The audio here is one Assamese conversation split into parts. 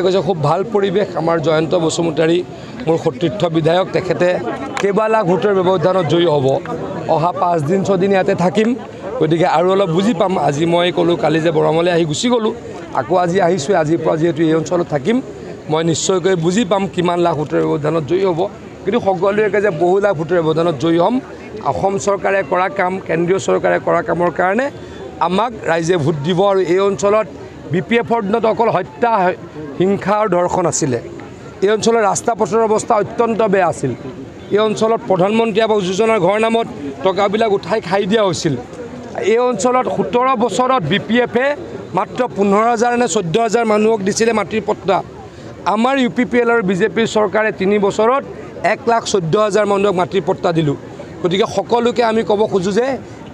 খুব ভাল পৰিৱেশ আমাৰ জয়ন্ত বসুমতাৰী মোৰ সতীৰ্থ বিধায়ক তেখেতে কেইবা লাখ ভোটৰ ব্যৱধানত জয়ী হ'ব অহা 5 দিন 6 দিন ইয়াতে থাকিম গতিকে আৰু অলপ বুজি পাম আজি মই ক'লো কালি যে বৰামলৈ আহি গুচি গ'লো আকৌ আজি আহিছোঁ আজিৰ পৰা যেহেতু এই অঞ্চলত থাকিম মই নিশ্চয়কৈ বুজি পাম কিমান লাখ ভোটৰ ব্যৱধানত জয়ী হ'ব কিন্তু সকলোৱে যে বহু লাখ ভোটৰ ব্যৱধানত জয়ী হ'ম অসম চৰকাৰে কৰা কাম কেন্দ্ৰীয় চৰকাৰে কৰা কামৰ কাৰণে আমাক ৰাইজে ভোট দিব আৰু এই অঞ্চলত বিপিএফৰ দিনত অকল হত্যা হিংসা আৰু ধৰ্ষণ আছিলে এই অঞ্চলৰ ৰাস্তা পথৰ অৱস্থা অত্যন্ত বেয়া আছিল এই অঞ্চলত প্ৰধানমন্ত্ৰী আৱাস যোজনাৰ ঘৰ নামত টকাবিলাক উঠাই খাই দিয়া হৈছিল এই অঞ্চলত 17 বছৰত বিপিএফে মাত্ৰ 15,000 নে 14,000 মানুহক দিছিলে মাটিৰ পট্টা আমাৰ ইউপিপিএল আৰু বিজেপিৰ চৰকাৰে 3 বছৰত 1,14,000 মানুহক মাটিৰ পট্টা দিলোঁ গতিকে সকলোকে আমি ক'ব খোজো যে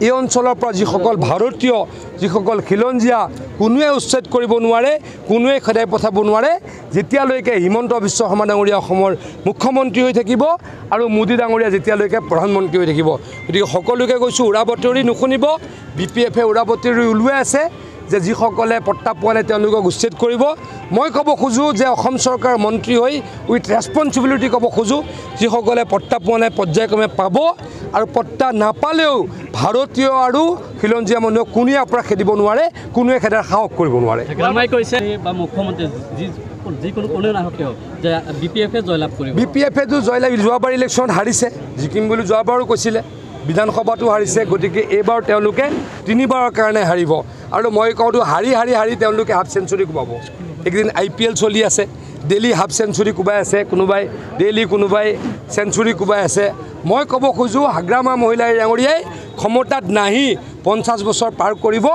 এই অঞ্চলৰ পৰা যিসকল ভাৰতীয় যিসকল খিলঞ্জীয়া কোনোৱে উচ্ছেদ কৰিব নোৱাৰে কোনোৱে খেদাই পঠাব নোৱাৰে যেতিয়ালৈকে হিমন্ত বিশ্ব শৰ্মা ডাঙৰীয়া অসমৰ মুখ্যমন্ত্ৰী হৈ থাকিব আৰু মোদী ডাঙৰীয়া যেতিয়ালৈকে প্ৰধানমন্ত্ৰী হৈ থাকিব গতিকে সকলোকে কৈছোঁ উৰাবাতৰি নুশুনিব বিপিএফে উৰাবাতৰি ওলোৱাই আছে যে যিসকলে পট্টা পোৱা নাই তেওঁলোকক উচ্ছেদ কৰিব মই ক'ব খোজোঁ যে অসম চৰকাৰৰ মন্ত্ৰী হৈ উইথ ৰেছপনচিবিলিটি ক'ব খোজোঁ যিসকলে পট্টা পোৱা নাই পৰ্যায়ক্ৰমে পাব আৰু পট্টা নাপালেও ভাৰতীয় আৰু খিলঞ্জীয়া মানুহক কোনোৱে পৰা খেদিব নোৱাৰে কোনোৱে খেদাৰ সাহস কৰিব নোৱাৰে মুখ্যমন্ত্ৰী যিকোনো কোনে নাহক যে বিপিএফে জয়লাভ কৰিব বিপিএফেতো জয়লাভ যোৱাবাৰ ইলেকশ্যনত হাৰিছে জিকিম বুলি যোৱাবাৰো কৈছিলে বিধানসভাতো হাৰিছে গতিকে এইবাৰ তেওঁলোকে 3বাৰৰ কাৰণে হাৰিব আৰু মই কওঁতো হাৰি তেওঁলোকে হাফ চেঞ্চুৰী কোবাব একদিন IPL চলি আছে ডেইলি হাফ চেঞ্চুৰী কোবাই আছে কোনোবাই ডেইলি কোনোবাই চেঞ্চুৰী কোবাই আছে মই ক'ব খোজোঁ হাগ্ৰামা মহিলাই ডাঙৰীয়াই ক্ষমতাত নাহি 50 বছৰ পাৰ কৰিব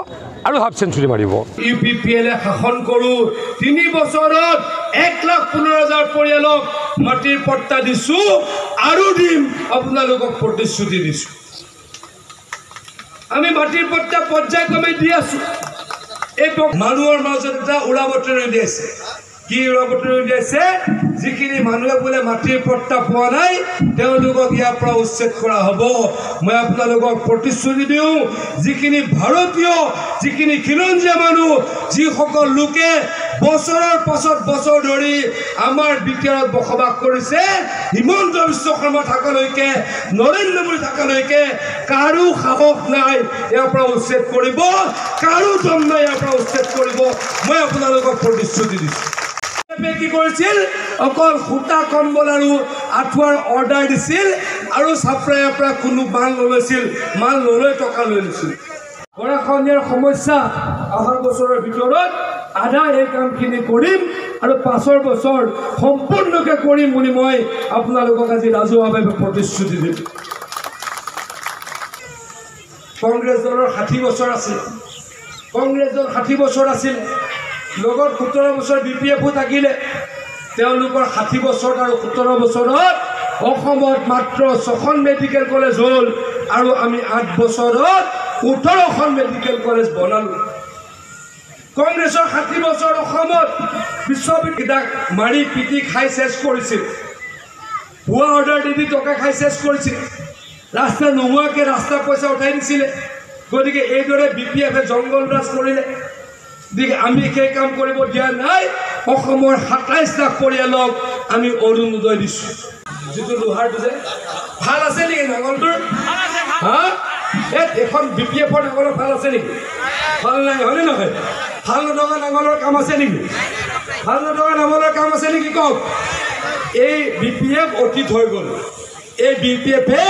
আৰু হাফ চেঞ্চুৰী মাৰিব ইউপিপিএলে শাসন কৰোঁ 3 বছৰত 1,15,000 পৰিয়ালক মাটিৰ পট্টা দিছোঁ আৰু দিম আপোনালোকক প্ৰতিশ্ৰুতি দিছোঁ আমি মাটিৰ পট্টা পৰ্যায়ক্ৰমে দি আছোঁ এই মানুহৰ মাজত এটা উৰাবাতৰি উলিয়াইছে কি উৰাবাতৰি উলিয়াইছে যিখিনি মানুহে বোলে মাটিৰ পট্টা পোৱা নাই তেওঁলোকক ইয়াৰ পৰা উচ্ছেদ কৰা হ'ব মই আপোনালোকক প্ৰতিশ্ৰুতি দিওঁ যিখিনি ভাৰতীয় যিখিনি খিলঞ্জীয়া মানুহ যিসকল লোকে বছৰৰ পাছত বছৰ ধৰি আমাৰ বিটিআৰত বসবাস কৰিছে হিমন্ত বিশ্ব শৰ্মা থাকালৈকে নৰেন্দ্ৰ মোদী থাকালৈকে কাৰো সাহস নাই ইয়াৰ পৰা উচ্ছেদ কৰিব কাৰো দম নাই ইয়াৰ পৰা উচ্ছেদ কৰিব মই আপোনালোকক প্ৰতিশ্ৰুতি দিছোঁ কি কৰিছিল অকল সূতা কম্বল আৰু আঁঠুৱাৰ অৰ্ডাৰ দিছিল আৰু চাপ্ৰাই পৰা কোনো মাল নলৈছিল মাল নলৈ টকা লৈ লৈছিল গৰাখহনীয়াৰ সমস্যা অহা বছৰৰ ভিতৰত আধা এই কামখিনি কৰিম আৰু 5 বছৰ সম্পূৰ্ণকৈ কৰিম বুলি মই আপোনালোকক আজি ৰাজহুৱাভাৱে প্ৰতিশ্ৰুতি দিম কংগ্ৰেছ দলৰ 60 বছৰ আছিল কংগ্ৰেছ দল 60 বছৰ আছিল লগত 17 বছৰ বিপিএফও থাকিলে তেওঁলোকৰ 60 বছৰ আৰু 17 বছৰত অসমত মাত্ৰ 6খন মেডিকেল কলেজ হ'ল আৰু আমি 8 বছৰত 18খন মেডিকেল কলেজ বনালোঁ কংগ্ৰেছৰ 60 বছৰ অসমত বিশ্ববিদ্যালয় মাৰি পিটি খাই চেছ কৰিছিল ভুৱা অৰ্ডাৰ দি টকা খাই চেছ কৰিছিল ৰাস্তা নোহোৱাকৈ ৰাস্তা পইচা উঠাই দিছিলে গতিকে এইদৰে বিপিএফে জংগল ৰাজ কৰিলে আমি সেই কাম কৰিব দিয়া নাই অসমৰ 27 লাখ পৰিয়ালক আমি অৰুণোদয় দিছোঁ যিটো লোহাৰটো যে ভাল আছে নেকি নাঙলটোৰ হা এখন বিপিএফৰ নাঙলৰ ভাল আছে নেকি ভাল নাই হয়নে নহয় ভাল নথকা নাঙলৰ কাম আছে নেকি ভাল নথকা নাঙলৰ কাম আছে নেকি কওক এই বিপিএফ অতীত হৈ গ'ল এই বিপিএফে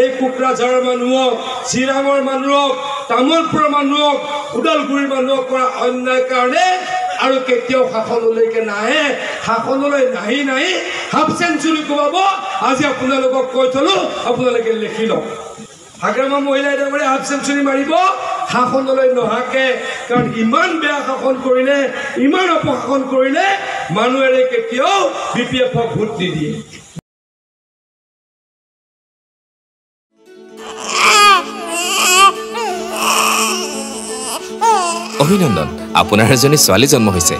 এই কোকৰাঝাৰৰ মানুহক চিৰাঙৰ মানুহক তামোলপুৰৰ মানুহক ওদালগুৰিৰ মানুহক কৰা অন্যায় কাৰণে আৰু কেতিয়াও শাসনলৈকে নাহে শাসনলৈ নাহি হাফ চেঞ্চুৰী কোবাব আজি আপোনালোকক কৈ থলোঁ আপোনালোকে লিখি লওক হাগ্ৰামা মহিলাই ডাঙৰীয়া হাফ চেঞ্চুৰী মাৰিব শাসনলৈ নহাকে কাৰণ ইমান বেয়া শাসন কৰিলে ইমান অপশাসন কৰিলে মানুহে কেতিয়াও বিপিএফক ভোট নিদিয়ে অভিনন্দন আপোনাৰ এজনী ছোৱালী জন্ম হৈছে